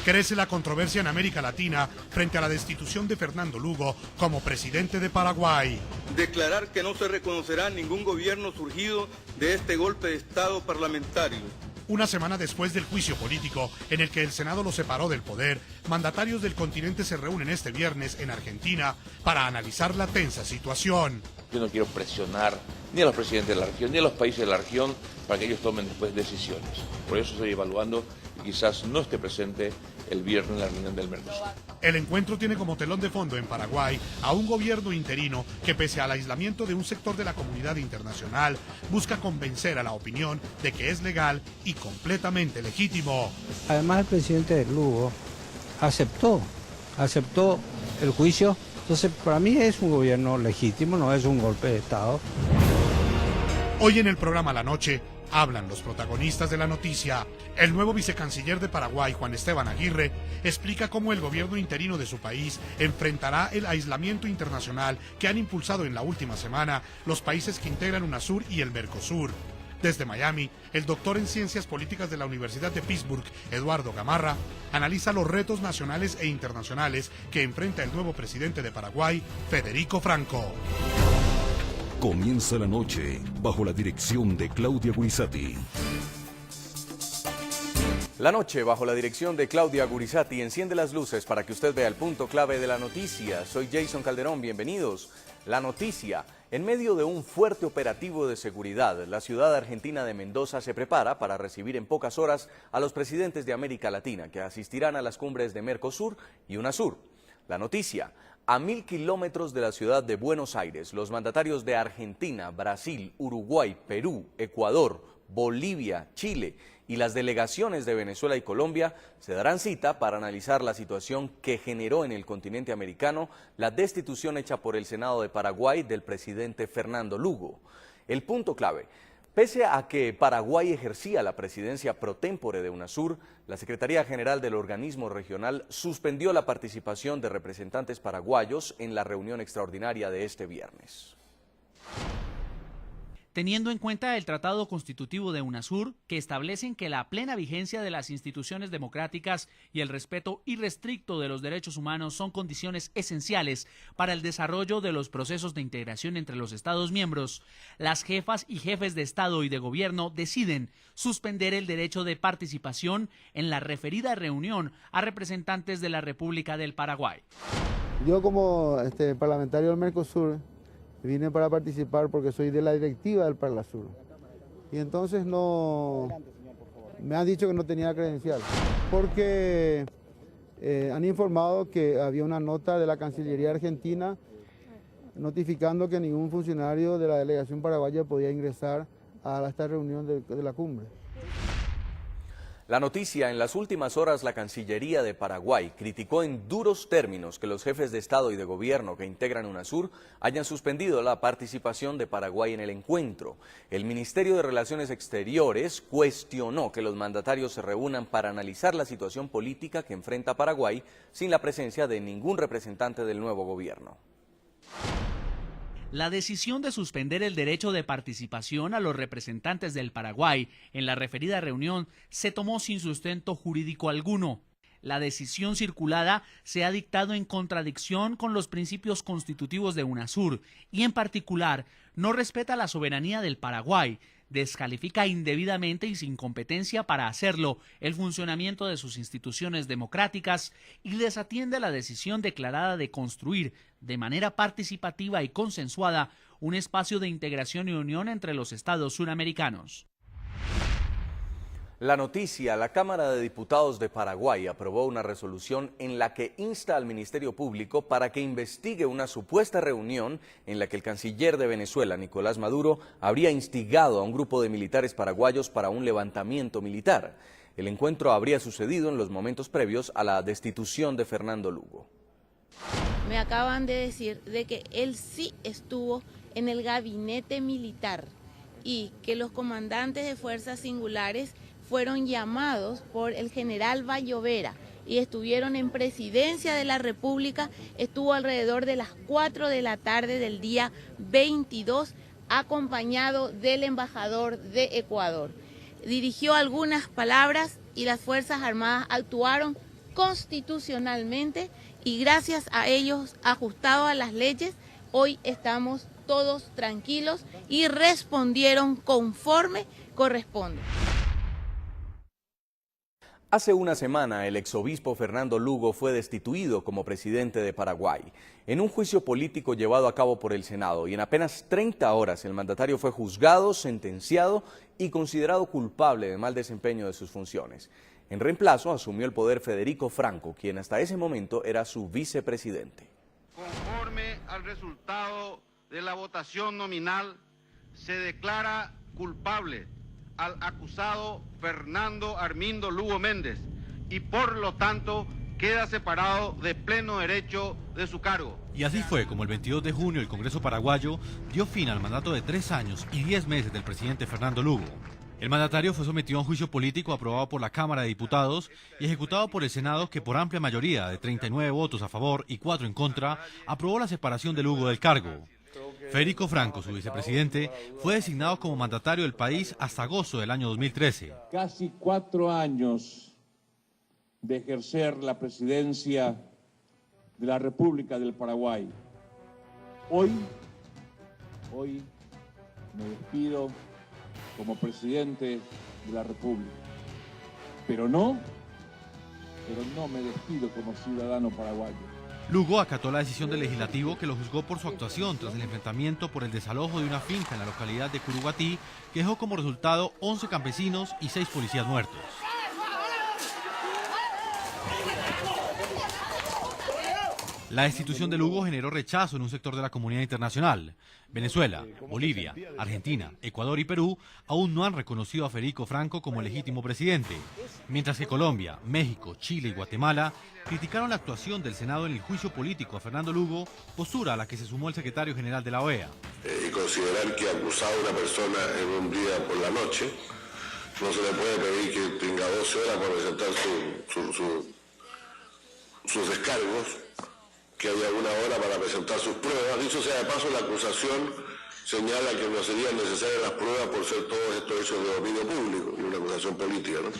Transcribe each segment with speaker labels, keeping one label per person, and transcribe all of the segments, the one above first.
Speaker 1: Crece la controversia en América Latina frente a la destitución de Fernando Lugo como presidente de Paraguay.
Speaker 2: Declarar que no se reconocerá ningún gobierno surgido de este golpe de Estado parlamentario.
Speaker 1: Una semana después del juicio político en el que el Senado lo separó del poder, mandatarios del continente se reúnen este viernes en Argentina para analizar la tensa situación.
Speaker 3: Yo no quiero presionar ni a los presidentes de la región ni a los países de la región para que ellos tomen después decisiones. Por eso estoy evaluando y quizás no esté presente el viernes en la reunión del Mercosur.
Speaker 1: El encuentro tiene como telón de fondo en Paraguay a un gobierno interino que, pese al aislamiento de un sector de la comunidad internacional, busca convencer a la opinión de que es legal y completamente legítimo.
Speaker 4: Además, el presidente Lugo aceptó el juicio. Entonces, para mí es un gobierno legítimo, no es un golpe de Estado.
Speaker 1: Hoy en el programa La Noche hablan los protagonistas de la noticia. El nuevo vicecanciller de Paraguay, Juan Esteban Aguirre, explica cómo el gobierno interino de su país enfrentará el aislamiento internacional que han impulsado en la última semana los países que integran UNASUR y el Mercosur. Desde Miami, el doctor en Ciencias Políticas de la Universidad de Pittsburgh, Eduardo Gamarra, analiza los retos nacionales e internacionales que enfrenta el nuevo presidente de Paraguay, Federico Franco.
Speaker 5: Comienza la noche bajo la dirección de Claudia Gurizati.
Speaker 6: La noche bajo la dirección de Claudia Gurizati enciende las luces para que usted vea el punto clave de la noticia. Soy Jason Calderón, bienvenidos. La noticia. En medio de un fuerte operativo de seguridad, la ciudad argentina de Mendoza se prepara para recibir en pocas horas a los presidentes de América Latina que asistirán a las cumbres de Mercosur y UNASUR. La noticia. A 1000 kilómetros de la ciudad de Buenos Aires, los mandatarios de Argentina, Brasil, Uruguay, Perú, Ecuador, Bolivia, Chile y las delegaciones de Venezuela y Colombia se darán cita para analizar la situación que generó en el continente americano la destitución hecha por el Senado de Paraguay del presidente Fernando Lugo. El punto clave. Pese a que Paraguay ejercía la presidencia pro tempore de UNASUR, la Secretaría General del organismo regional suspendió la participación de representantes paraguayos en la reunión extraordinaria de este viernes.
Speaker 7: Teniendo en cuenta el Tratado Constitutivo de UNASUR, que establecen que la plena vigencia de las instituciones democráticas y el respeto irrestricto de los derechos humanos son condiciones esenciales para el desarrollo de los procesos de integración entre los Estados miembros, las jefas y jefes de Estado y de Gobierno deciden suspender el derecho de participación en la referida reunión a representantes de la República del Paraguay.
Speaker 8: Yo como parlamentario del Mercosur vine para participar porque soy de la directiva del Parlasur. Y entonces me han dicho que no tenía credencial, porque han informado que había una nota de la Cancillería Argentina notificando que ningún funcionario de la delegación paraguaya podía ingresar a esta reunión de la cumbre.
Speaker 6: La noticia. En las últimas horas, la Cancillería de Paraguay criticó en duros términos que los jefes de Estado y de Gobierno que integran UNASUR hayan suspendido la participación de Paraguay en el encuentro. El Ministerio de Relaciones Exteriores cuestionó que los mandatarios se reúnan para analizar la situación política que enfrenta Paraguay sin la presencia de ningún representante del nuevo gobierno.
Speaker 7: La decisión de suspender el derecho de participación a los representantes del Paraguay en la referida reunión se tomó sin sustento jurídico alguno. La decisión circulada se ha dictado en contradicción con los principios constitutivos de UNASUR y, en particular, no respeta la soberanía del Paraguay, descalifica indebidamente y sin competencia para hacerlo el funcionamiento de sus instituciones democráticas y desatiende la decisión declarada de construir de manera participativa y consensuada un espacio de integración y unión entre los estados suramericanos.
Speaker 6: La noticia. La Cámara de Diputados de Paraguay aprobó una resolución en la que insta al Ministerio Público para que investigue una supuesta reunión en la que el canciller de Venezuela, Nicolás Maduro, habría instigado a un grupo de militares paraguayos para un levantamiento militar. El encuentro habría sucedido en los momentos previos a la destitución de Fernando Lugo.
Speaker 9: Me acaban de decir de que él sí estuvo en el gabinete militar y que los comandantes de fuerzas singulares fueron llamados por el general Bayovera y estuvieron en Presidencia de la República, estuvo alrededor de las 4 de la tarde del día 22, acompañado del embajador de Ecuador. Dirigió algunas palabras y las Fuerzas Armadas actuaron constitucionalmente y gracias a ellos, ajustado a las leyes, hoy estamos todos tranquilos y respondieron conforme corresponde.
Speaker 6: Hace una semana, el exobispo Fernando Lugo fue destituido como presidente de Paraguay en un juicio político llevado a cabo por el Senado, y en apenas 30 horas el mandatario fue juzgado, sentenciado y considerado culpable de mal desempeño de sus funciones. En reemplazo, asumió el poder Federico Franco, quien hasta ese momento era su vicepresidente.
Speaker 10: Conforme al resultado de la votación nominal, se declara culpable al acusado Fernando Armindo Lugo Méndez y por lo tanto queda separado de pleno derecho de su cargo.
Speaker 11: Y así fue como el 22 de junio el Congreso paraguayo dio fin al mandato de 3 años y 10 meses del presidente Fernando Lugo. El mandatario fue sometido a un juicio político aprobado por la Cámara de Diputados y ejecutado por el Senado, que por amplia mayoría de 39 votos a favor y 4 en contra, aprobó la separación de Lugo del cargo. Federico Franco, su vicepresidente, fue designado como mandatario del país hasta agosto del año 2013.
Speaker 12: Casi 4 años de ejercer la presidencia de la República del Paraguay. Hoy me despido como presidente de la República, pero no me despido como ciudadano paraguayo.
Speaker 11: Lugo acató la decisión del legislativo, que lo juzgó por su actuación tras el enfrentamiento por el desalojo de una finca en la localidad de Curuguatí, que dejó como resultado 11 campesinos y 6 policías muertos. La destitución de Lugo generó rechazo en un sector de la comunidad internacional. Venezuela, Bolivia, Argentina, Ecuador y Perú aún no han reconocido a Federico Franco como legítimo presidente, mientras que Colombia, México, Chile y Guatemala criticaron la actuación del Senado en el juicio político a Fernando Lugo, postura a la que se sumó el secretario general de la OEA.
Speaker 13: Y considerar que acusar a una persona en un día por la noche, no se le puede pedir que tenga 12 horas para presentar sus descargos, que haya una hora para presentar sus pruebas. Dicho sea de paso, la acusación señala que no serían necesarias las pruebas por ser todos estos hechos de dominio público, y una acusación política, ¿no?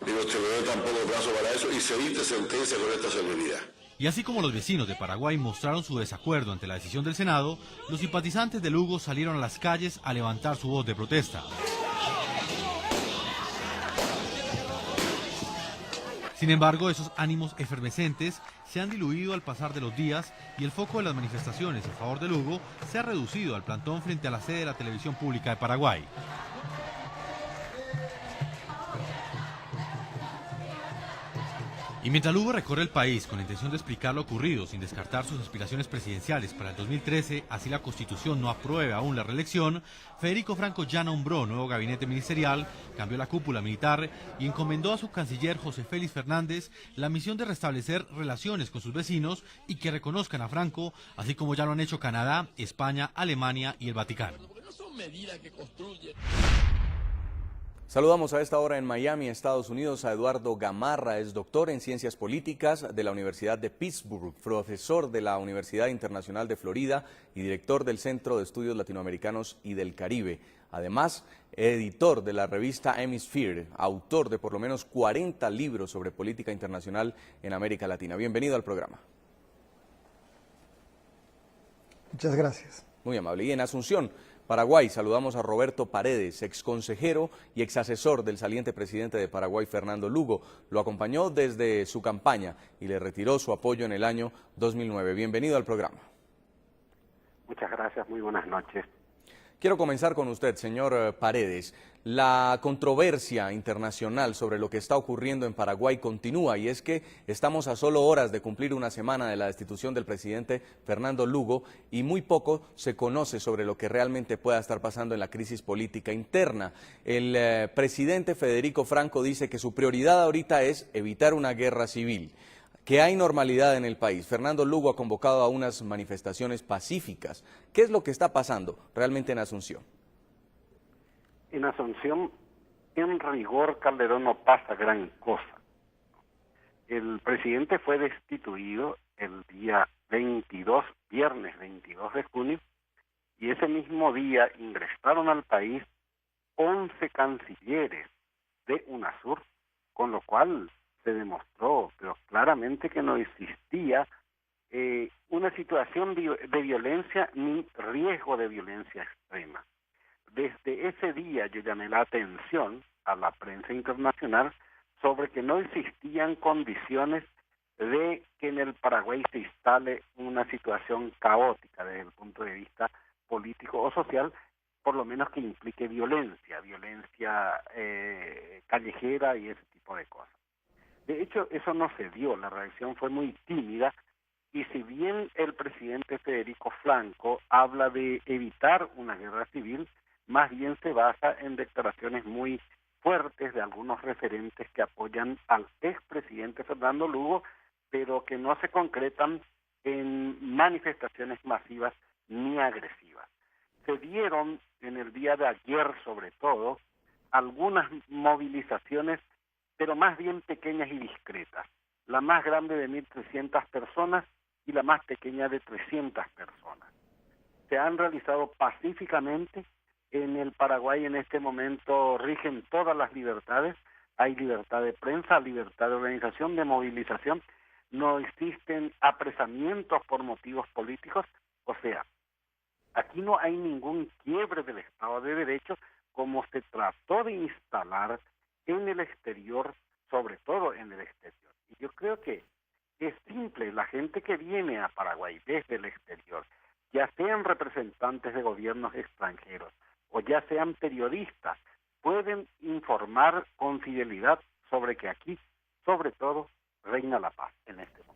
Speaker 13: Y no se le dé tampoco plazo para eso y se evite sentencia con esta celeridad.
Speaker 11: Y así como los vecinos de Paraguay mostraron su desacuerdo ante la decisión del Senado, los simpatizantes de Lugo salieron a las calles a levantar su voz de protesta. Sin embargo, esos ánimos efervescentes se han diluido al pasar de los días y el foco de las manifestaciones en favor de Lugo se ha reducido al plantón frente a la sede de la televisión pública de Paraguay. Y mientras Lugo recorre el país con la intención de explicar lo ocurrido sin descartar sus aspiraciones presidenciales para el 2013, así la Constitución no apruebe aún la reelección, Federico Franco ya nombró nuevo gabinete ministerial, cambió la cúpula militar y encomendó a su canciller José Félix Fernández la misión de restablecer relaciones con sus vecinos y que reconozcan a Franco, así como ya lo han hecho Canadá, España, Alemania y el Vaticano.
Speaker 6: Saludamos a esta hora en Miami, Estados Unidos, a Eduardo Gamarra. Es doctor en Ciencias Políticas de la Universidad de Pittsburgh, profesor de la Universidad Internacional de Florida y director del Centro de Estudios Latinoamericanos y del Caribe. Además, editor de la revista Hemisphere, autor de por lo menos 40 libros sobre política internacional en América Latina. Bienvenido al programa.
Speaker 14: Muchas gracias.
Speaker 6: Muy amable. Y en Asunción, Paraguay, saludamos a Roberto Paredes, exconsejero y exasesor del saliente presidente de Paraguay, Fernando Lugo. Lo acompañó desde su campaña y le retiró su apoyo en el año 2009. Bienvenido al programa.
Speaker 15: Muchas gracias, muy buenas noches.
Speaker 6: Quiero comenzar con usted, señor Paredes. La controversia internacional sobre lo que está ocurriendo en Paraguay continúa, y es que estamos a solo horas de cumplir una semana de la destitución del presidente Fernando Lugo y muy poco se conoce sobre lo que realmente pueda estar pasando en la crisis política interna. El presidente Federico Franco dice que su prioridad ahorita es evitar una guerra civil, que hay normalidad en el país. Fernando Lugo ha convocado a unas manifestaciones pacíficas. ¿Qué es lo que está pasando realmente en Asunción?
Speaker 15: En Asunción, en rigor, Calderón, no pasa gran cosa. El presidente fue destituido el día 22, viernes 22 de junio, y ese mismo día ingresaron al país 11 cancilleres de UNASUR, con lo cual se demostró, pero claramente que no existía una situación de violencia ni riesgo de violencia extrema. Desde ese día yo llamé la atención a la prensa internacional sobre que no existían condiciones de que en el Paraguay se instale una situación caótica desde el punto de vista político o social, por lo menos que implique violencia callejera y ese tipo de cosas. De hecho, eso no se dio, la reacción fue muy tímida, y si bien el presidente Federico Franco habla de evitar una guerra civil, más bien se basa en declaraciones muy fuertes de algunos referentes que apoyan al expresidente Fernando Lugo, pero que no se concretan en manifestaciones masivas ni agresivas. Se dieron en el día de ayer, sobre todo, algunas movilizaciones, pero más bien pequeñas y discretas. La más grande de 1.300 personas y la más pequeña de 300 personas. Se han realizado pacíficamente. En el Paraguay en este momento rigen todas las libertades. Hay libertad de prensa, libertad de organización, de movilización. No existen apresamientos por motivos políticos. O sea, aquí no hay ningún quiebre del Estado de Derecho como se trató de instalar en el exterior, sobre todo en el exterior. Y yo creo que es simple, la gente que viene a Paraguay desde el exterior, ya sean representantes de gobiernos extranjeros o ya sean periodistas, pueden informar con fidelidad sobre que aquí, sobre todo, reina la paz en este momento.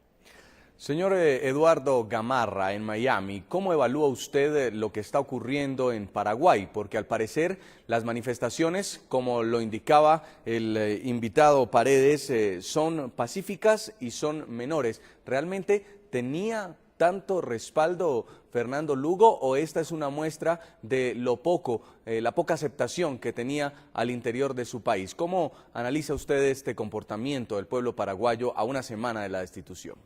Speaker 6: Señor Eduardo Gamarra, en Miami, ¿cómo evalúa usted lo que está ocurriendo en Paraguay? Porque al parecer las manifestaciones, como lo indicaba el invitado Paredes, son pacíficas y son menores. ¿Realmente tenía tanto respaldo Fernando Lugo o esta es una muestra de lo poco, la poca aceptación que tenía al interior de su país? ¿Cómo analiza usted este comportamiento del pueblo paraguayo a una semana de la destitución?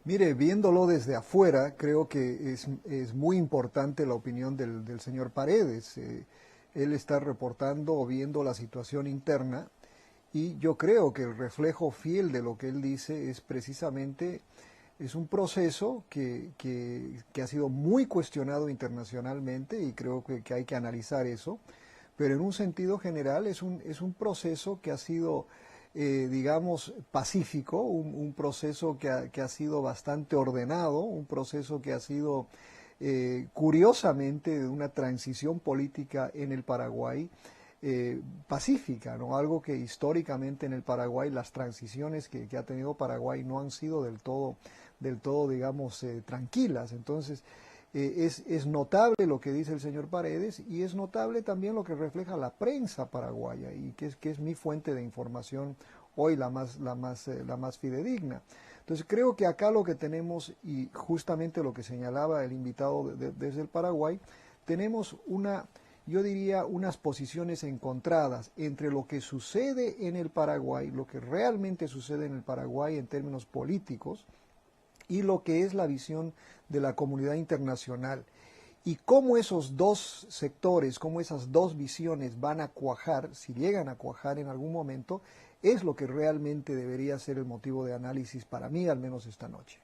Speaker 14: Mire, viéndolo desde afuera, creo que es muy importante la opinión del señor Paredes. Él está reportando o viendo la situación interna y yo creo que el reflejo fiel de lo que él dice es precisamente, es un proceso que ha sido muy cuestionado internacionalmente y creo que hay que analizar eso, pero en un sentido general es un proceso que ha sido digamos, pacífico, un proceso que ha sido bastante ordenado, un proceso que ha sido, curiosamente, de una transición política en el Paraguay pacífica, ¿no? Algo que históricamente en el Paraguay, las transiciones que ha tenido Paraguay no han sido del todo digamos, tranquilas. Entonces, es notable lo que dice el señor Paredes y es notable también lo que refleja la prensa paraguaya y que es mi fuente de información hoy la más fidedigna. Entonces creo que acá lo que tenemos, y justamente lo que señalaba el invitado desde el Paraguay, tenemos yo diría unas posiciones encontradas entre lo que sucede en el Paraguay, lo que realmente sucede en el Paraguay en términos políticos, y lo que es la visión de la comunidad internacional. Y cómo esos dos sectores, cómo esas dos visiones van a cuajar, si llegan a cuajar en algún momento, es lo que realmente debería ser el motivo de análisis para mí, al menos esta noche.